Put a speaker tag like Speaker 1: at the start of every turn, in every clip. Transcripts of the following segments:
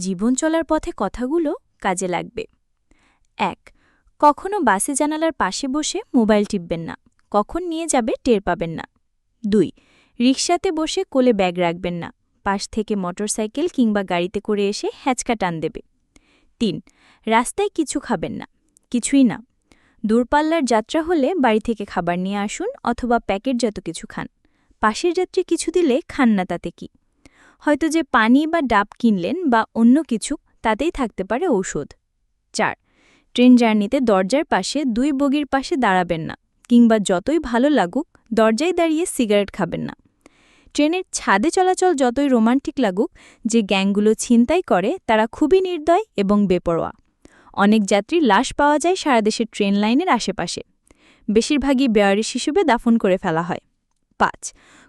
Speaker 1: জীবন চলার পথে কথাগুলো কাজে লাগবে। ১. কখনো বাসে জানালার পাশে বসে মোবাইল টিপবেন না, কখন নিয়ে যাবে টের পাবেন না। ২. রিকশাতে বসে কোলে ব্যাগ রাখবেন না, পাশ থেকে মোটরসাইকেল কিংবা গাড়িতে করে এসে হ্যাঁচকা টান দেবে। ৩. রাস্তায় কিছু খাবেন না, কিছুই না। দূরপাল্লার যাত্রা হলে বাড়ি থেকে খাবার নিয়ে আসুন অথবা প্যাকেটজাত কিছু খান। পাশের যাত্রী কিছু দিলে খান না, তাতে কি? হয়তো যে পানি বা ডাব কিনলেন বা অন্য কিছু, তাতেই থাকতে পারে ঔষধ। ৪. ট্রেন জার্নিতে দরজার পাশে ২ বগির পাশে দাঁড়াবেন না, কিংবা যতই ভালো লাগুক দরজায় দাঁড়িয়ে সিগারেট খাবেন না। ট্রেনের ছাদে চলাচল যতই রোমান্টিক লাগুক, যে গ্যাংগুলো ছিনতাই করে তারা খুবই নির্দয় এবং বেপরোয়া। অনেক যাত্রীর লাশ পাওয়া যায় সারা দেশের ট্রেন লাইনের আশেপাশে। বেশিরভাগই বেয়ারিশ হিসেবে দাফন করে ফেলা হয়। ৫.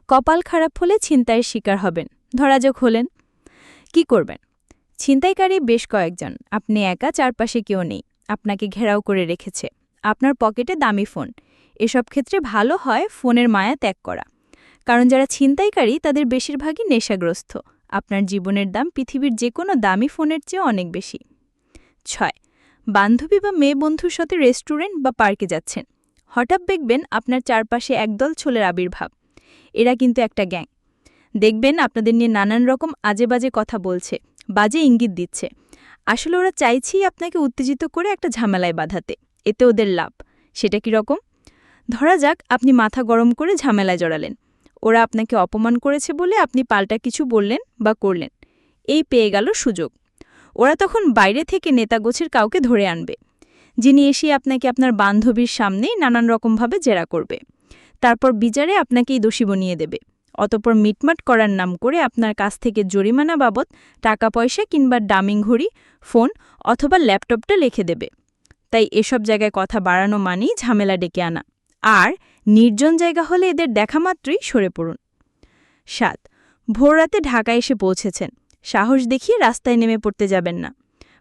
Speaker 1: কপাল খারাপ হলে ছিনতাইয়ের শিকার হবেন, ধরা যাক হলেন। কি করবেন? ছিনতাইকারী বেশ কয়েকজন, আপনি একা, চারপাশে কেউ নেই, আপনাকে ঘেরাও করে রেখেছে, আপনার পকেটে দামি ফোন। এসব ক্ষেত্রে ভালো হয় ফোনের মায়া ত্যাগ করা, কারণ যারা ছিনতাইকারী তাদের বেশিরভাগই নেশাগ্রস্ত। আপনার জীবনের দাম পৃথিবীর যে কোনো দামি ফোনের চেয়ে অনেক বেশি। ৬. বান্ধবী বা মেয়ে বন্ধুর সাথে রেস্টুরেন্ট বা পার্কে যাচ্ছেন, হঠাৎ দেখবেন আপনার চারপাশে একদল ছোলের আবির্ভাব। এরা কিন্তু একটা গ্যাং। দেখবেন আপনাদের নিয়ে নানান রকম আজে বাজে কথা বলছে, বাজে ইঙ্গিত দিচ্ছে। আসলে ওরা চাইছেই আপনাকে উত্তেজিত করে একটা ঝামেলায় বাঁধাতে, এতে ওদের লাভ। সেটা কীরকম? ধরা যাক আপনি মাথা গরম করে ঝামেলায় জড়ালেন। ওরা আপনাকে অপমান করেছে বলে আপনি পাল্টা কিছু বললেন বা করলেন। এই পেয়ে গেল সুযোগ। ওরা তখন বাইরে থেকে নেতাগোছের কাউকে ধরে আনবে, যিনি এসে আপনাকে আপনার বান্ধবীর সামনেই নানান রকমভাবে জেরা করবে। তারপর বিচারে আপনাকেই দোষী বনিয়ে দেবে। অতঃপর মিটমাট করার নাম করে আপনার কাছ থেকে জরিমানা বাবদ টাকা পয়সা কিংবা ডামিং ঘড়ি, ফোন অথবা ল্যাপটপটা লিখে দেবে। তাই এসব জায়গায় কথা বাড়ানো মানেই ঝামেলা ডেকে আনা। আর নির্জন জায়গা হলে এদের দেখা মাত্রই সরে পড়ুন। ৭. ভোররাতে ঢাকায় এসে পৌঁছেছেন, সাহস দেখিয়ে রাস্তায় নেমে পড়তে যাবেন না।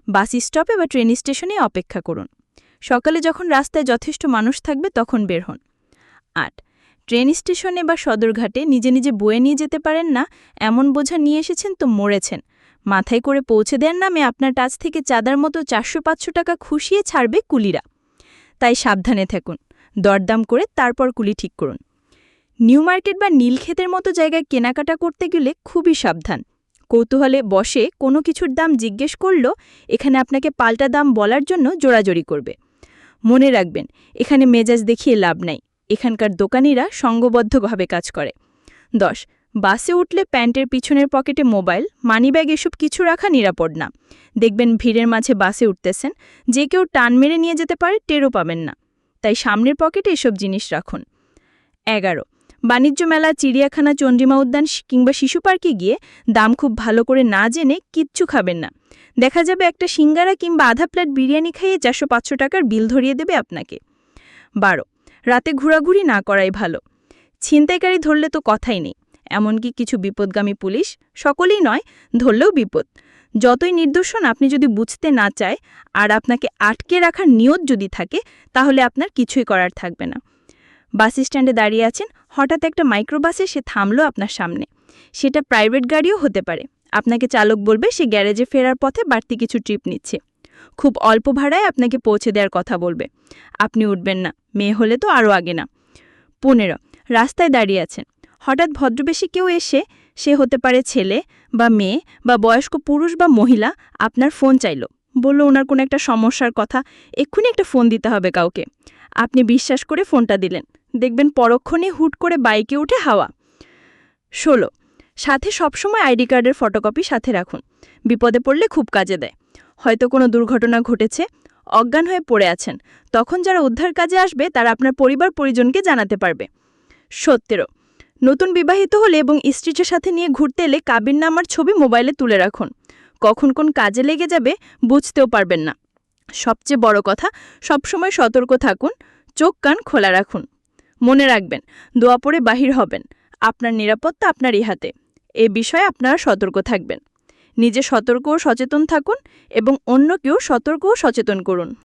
Speaker 1: বাস স্টপে বা ট্রেন স্টেশনে অপেক্ষা করুন। সকালে যখন রাস্তায় যথেষ্ট মানুষ থাকবে তখন বের হন। ৮. ট্রেন স্টেশনে বা সদরঘাটে নিজে নিজে বয়ে নিয়ে যেতে পারেন না এমন বোঝা নিয়ে এসেছেন তো মরেছেন। মাথায় করে পৌঁছে দেওয়ার নামে আপনার কাছ থেকে চাঁদার মতো ৪০০-৫০০ টাকা খুশিয়ে ছাড়বে কুলিরা। তাই সাবধানে থাকুন, দরদাম করে তারপর কুলি ঠিক করুন। নিউ মার্কেট বা নীলক্ষেতের মতো জায়গায় কেনাকাটা করতে গেলে খুবই সাবধান। কৌতূহলে বসে কোনো কিছুর দাম জিজ্ঞেস করলেও এখানে আপনাকে পাল্টা দাম বলার জন্য জোরাজোরি করবে। মনে রাখবেন, এখানে মেজাজ দেখিয়ে লাভ নাই। এখানকার দোকানিরা সংঘবদ্ধভাবে কাজ করে। ১০. বাসে উঠলে প্যান্টের পিছনের পকেটে মোবাইল, মানিব্যাগ এসব কিছু রাখা নিরাপদ না। দেখবেন ভিড়ের মাঝে বাসে উঠতেছেন, যে কেউ টান মেরে নিয়ে যেতে পারে, টেরও পাবেন না। তাই সামনের পকেটে এসব জিনিস রাখুন। ১১. বাণিজ্য মেলা, চিড়িয়াখানা, চন্দ্রিমা উদ্যান কিংবা শিশু পার্কে গিয়ে দাম খুব ভালো করে না জেনে কিচ্ছু খাবেন না। দেখা যাবে একটা সিঙ্গারা কিংবা আধা প্লেট বিরিয়ানি খাইয়ে ৪০০-৫০০ টাকার বিল ধরিয়ে দেবে আপনাকে। ১২. রাতে ঘোরাঘুরি না করাই ভালো। ছিনতাইকারী ধরলে তো কথাই নেই, এমনকি কিছু বিপদগামী পুলিশ, সকলেই নয়, ধরলেও বিপদ। যতই নির্দোষ হন, আপনি যদি বুঝতে না চায় আর আপনাকে আটকে রাখার নিয়ত যদি থাকে, তাহলে আপনার কিছুই করার থাকবে না। বাস স্ট্যান্ডে দাঁড়িয়ে আছেন, হঠাৎ একটা মাইক্রোবাসে সে থামলো আপনার সামনে। সেটা প্রাইভেট গাড়িও হতে পারে। আপনাকে চালক বলবে সে গ্যারেজে ফেরার পথে বাড়তি কিছু ট্রিপ নিচ্ছে। খুব অল্প ভাড়ায় আপনাকে পৌঁছে দেওয়ার কথা বলবে। আপনি উঠবেন না, মেয়ে হলে তো আরও আগে না। ১৫. রাস্তায় দাঁড়িয়ে আছেন, হঠাৎ ভদ্রবেশী কেউ এসে, সে হতে পারে ছেলে বা মেয়ে বা বয়স্ক পুরুষ বা মহিলা, আপনার ফোন চাইল, বলল ওনার কোনো একটা সমস্যার কথা, এক্ষুনি একটা ফোন দিতে হবে কাউকে। আপনি বিশ্বাস করে ফোনটা দিলেন, দেখবেন পরক্ষণে হুট করে বাইকে উঠে হাওয়া। ১৬. সাথে সবসময় আইডি কার্ডের ফটোকপি সাথে রাখুন, বিপদে পড়লে খুব কাজে দেয়। হয়তো কোনো দুর্ঘটনা ঘটেছে, অজ্ঞান হয়ে পড়ে আছেন, তখন যারা উদ্ধার কাজে আসবে তারা আপনার পরিবার পরিজনকে জানাতে পারবে। ১৭. নতুন বিবাহিত হলে এবং স্ত্রীর সাথে নিয়ে ঘুরতে এলে কাবিননামার ছবি মোবাইলে তুলে রাখুন। কখন কোন কাজে লেগে যাবে বুঝতেও পারবেন না। সবচেয়ে বড় কথা, সবসময় সতর্ক থাকুন, চোখ কান খোলা রাখুন। মনে রাখবেন, দোয়া পড়ে বাহির হবেন, আপনার নিরাপত্তা আপনারই হাতে। এ বিষয়ে আপনারা সতর্ক থাকবেন। নিজে সতর্ক ও সচেতন থাকুন এবং অন্যকেও সতর্ক ও সচেতন করুন।